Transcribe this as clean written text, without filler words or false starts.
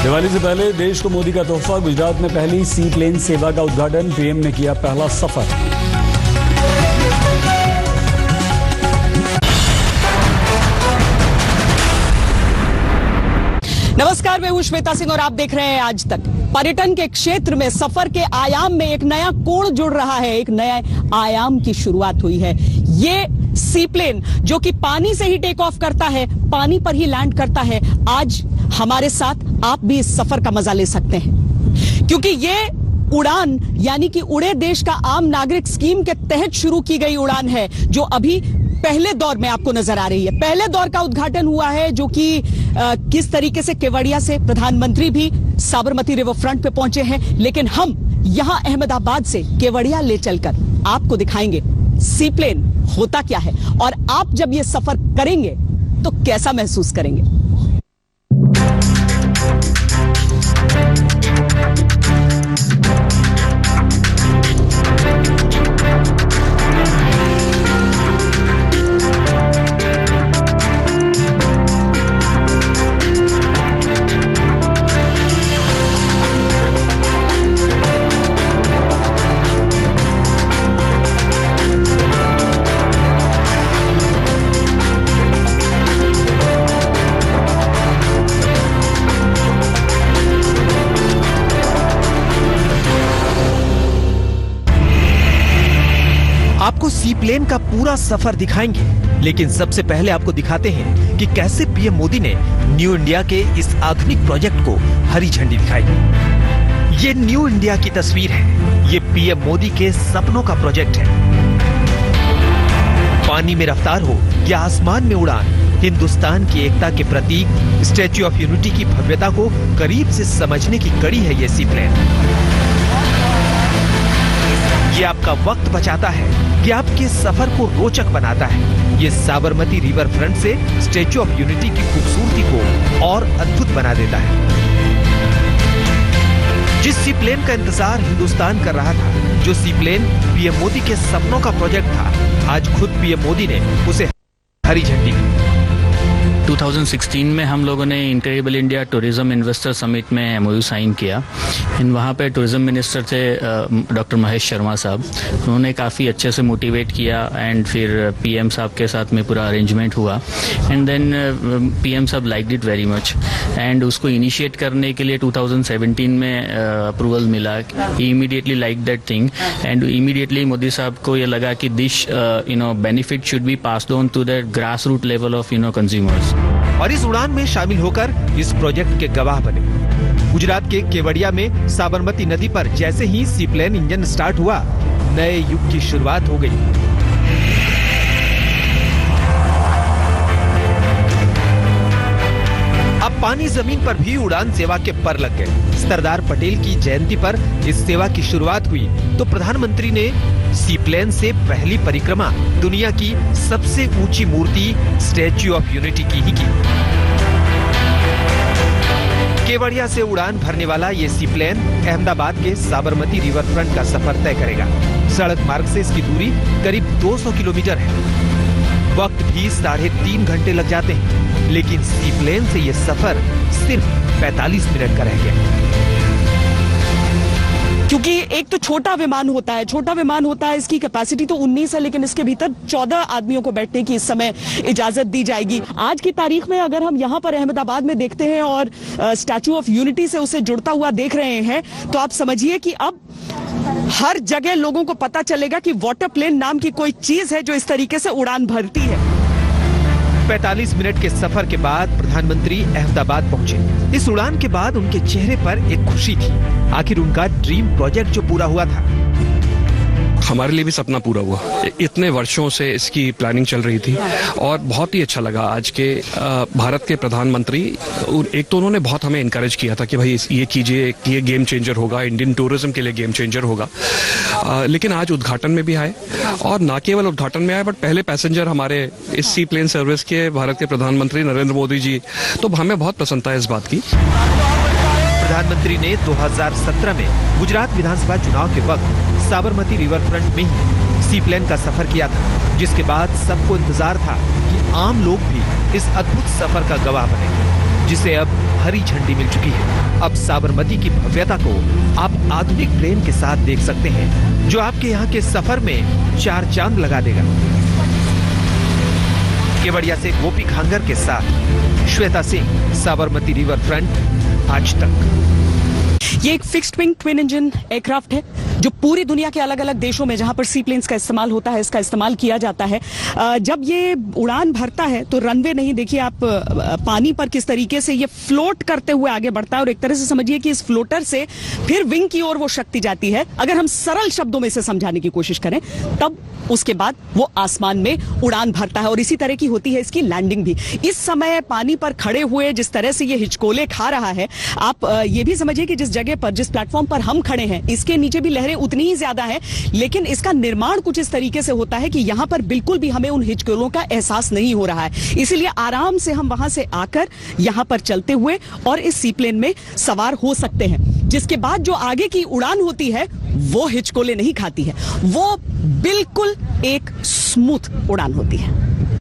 दिवाली से पहले देश को मोदी का तोहफा। गुजरात में पहली सी प्लेन सेवा का उद्घाटन। पीएम ने किया पहला सफर। नमस्कार, मैं हूं श्वेता सिंह और आप देख रहे हैं आज तक। पर्यटन के क्षेत्र में सफर के आयाम में एक नया कोण जुड़ रहा है, एक नया आयाम की शुरुआत हुई है। ये सी प्लेन जो कि पानी से ही टेक ऑफ करता है, पानी पर ही लैंड करता है, आज हमारे साथ आप भी इस सफर का मजा ले सकते हैं, क्योंकि ये उड़ान यानी कि उड़े देश का आम नागरिक स्कीम के तहत शुरू की गई उड़ान है, जो अभी पहले दौर में आपको नजर आ रही है। पहले दौर का उद्घाटन हुआ है, जो कि किस तरीके से केवड़िया से प्रधानमंत्री भी साबरमती रिवर फ्रंट पे पहुंचे हैं, लेकिन हम यहां अहमदाबाद से केवड़िया ले चलकर आपको दिखाएंगे सी प्लेन होता क्या है, और आप जब ये सफर करेंगे तो कैसा महसूस करेंगे। आपको सी प्लेन का पूरा सफर दिखाएंगे, लेकिन सबसे पहले आपको दिखाते हैं कि कैसे पीएम मोदी ने न्यू इंडिया के इस आधुनिक प्रोजेक्ट को हरी झंडी दिखाई। ये न्यू इंडिया की तस्वीर है, ये पीएम मोदी के सपनों का प्रोजेक्ट है। पानी में रफ्तार हो या आसमान में उड़ान, हिंदुस्तान की एकता के प्रतीक स्टैच्यू ऑफ यूनिटी की भव्यता को करीब से समझने की कड़ी है ये सी प्लेन। ये आपका वक्त बचाता है, ये आपके सफर को रोचक बनाता है। ये साबरमती रिवर फ्रंट से स्टैच्यू ऑफ यूनिटी की खूबसूरती को और अद्भुत बना देता है। जिस सी प्लेन का इंतजार हिंदुस्तान कर रहा था, जो सी प्लेन पीएम मोदी के सपनों का प्रोजेक्ट था, आज खुद पीएम मोदी ने उसे हरी झंडी दी। 2016 में हम लोगों ने incredible India tourism investor summit में एमओयू साइन किया। वहाँ पे टूरिज्म मिनिस्टर थे डॉक्टर महेश शर्मा साहब। उन्होंने काफ़ी अच्छे से मोटिवेट किया एंड फिर पीएम साहब के साथ में पूरा अरेंजमेंट हुआ एंड देन पीएम साहब liked it very much and उसको इनिशिएट करने के लिए 2017 में अप्रूवल मिला। He immediately like that thing and immediately Modi साहब को ये लगा कि this benefit should be passed on to the grass root level of consumers. और इस उड़ान में शामिल होकर इस प्रोजेक्ट के गवाह बने। गुजरात के केवड़िया में साबरमती नदी पर जैसे ही सी प्लेन इंजन स्टार्ट हुआ, नए युग की शुरुआत हो गई। अब पानी जमीन पर भी उड़ान सेवा के पर लग गए। सरदार पटेल की जयंती पर इस सेवा की शुरुआत हुई तो प्रधानमंत्री ने सी प्लेन से पहली परिक्रमा दुनिया की सबसे ऊंची मूर्ति स्टैच्यू ऑफ यूनिटी की ही की। केवड़िया से उड़ान भरने वाला ये सी प्लेन अहमदाबाद के साबरमती रिवर फ्रंट का सफर तय करेगा। सड़क मार्ग से इसकी दूरी करीब 200 किलोमीटर है। वक्त भी 3.5 घंटे लग जाते हैं, लेकिन सी प्लेन से ये सफर सिर्फ 45 मिनट का रह गया। क्योंकि एक तो छोटा विमान होता है, इसकी कैपेसिटी तो 19 है, लेकिन इसके भीतर 14 आदमियों को बैठने की इस समय इजाजत दी जाएगी। आज की तारीख में अगर हम यहाँ पर अहमदाबाद में देखते हैं और स्टैच्यू ऑफ यूनिटी से उसे जुड़ता हुआ देख रहे हैं, तो आप समझिए कि अब हर जगह लोगों को पता चलेगा कि वाटर प्लेन नाम की कोई चीज है जो इस तरीके से उड़ान भरती है। 45 मिनट के सफर के बाद प्रधानमंत्री अहमदाबाद पहुंचे। इस उड़ान के बाद उनके चेहरे पर एक खुशी थी। आखिर उनका ड्रीम प्रोजेक्ट जो पूरा हुआ था। हमारे लिए भी सपना पूरा हुआ। इतने वर्षों से इसकी प्लानिंग चल रही थी और बहुत ही अच्छा लगा आज के भारत के प्रधानमंत्री। एक तो उन्होंने बहुत हमें इनकरेज किया था कि भाई ये कीजिए, ये गेम चेंजर होगा, इंडियन टूरिज्म के लिए गेम चेंजर होगा। लेकिन आज उद्घाटन में भी आए और न केवल उद्घाटन में आए बट पहले पैसेंजर हमारे इस सी प्लेन सर्विस के भारत के प्रधानमंत्री नरेंद्र मोदी जी। तो हमें बहुत प्रसन्नता है इस बात की। प्रधानमंत्री ने 2017 में गुजरात विधानसभा चुनाव के वक्त साबरमती रिवर फ्रंट में ही सी प्लेन का सफर किया था, जिसके बाद सबको इंतजार था कि आम लोग भी इस अद्भुत सफर का गवाह बनेंगे। जिसे अब हरी झंडी मिल चुकी है। अब साबरमती की भव्यता को आप आधुनिक ट्रेन के साथ देख सकते हैं, जो आपके यहाँ के सफर में 4 चांद लगा देगा। केवड़िया से गोपी खांगर के साथ श्वेता सिंह, साबरमती रिवर फ्रंट, आज तक। ये एक fixed wing twin engine aircraft है जो पूरी दुनिया के अलग अलग देशों में जहां पर सी प्लेन्स का इस्तेमाल होता है, इसका इस्तेमाल किया जाता है। जब ये उड़ान भरता है तो रनवे नहीं, देखिए आप पानी पर किस तरीके से ये फ्लोट करते हुए आगे बढ़ता है, और एक तरह से समझिए कि इस फ्लोटर से फिर विंग की ओर वो शक्ति जाती है। अगर हम सरल शब्दों में इसे समझाने की कोशिश करें तब उसके बाद वो आसमान में उड़ान भरता है, और इसी तरह की होती है इसकी लैंडिंग भी। इस समय पानी पर खड़े हुए जिस तरह से ये हिचकोले खा रहा है, आप ये भी समझिए कि जिस जगह पर, जिस प्लेटफॉर्म पर हम खड़े हैं, इसके नीचे भी लहरें उतनी ही ज्यादा है, लेकिन इसका निर्माण कुछ इस तरीके से होता है कि यहां पर बिल्कुल भी हमें उन हिचकोलों का एहसास नहीं हो रहा है। इसीलिए आराम से हम वहां से आकर यहां पर चलते हुए और इस सीप्लेन में सवार हो सकते हैं, जिसके बाद जो आगे की उड़ान होती है वो हिचकोले नहीं खाती है, वो बिल्कुल एक स्मूथ उड़ान होती है।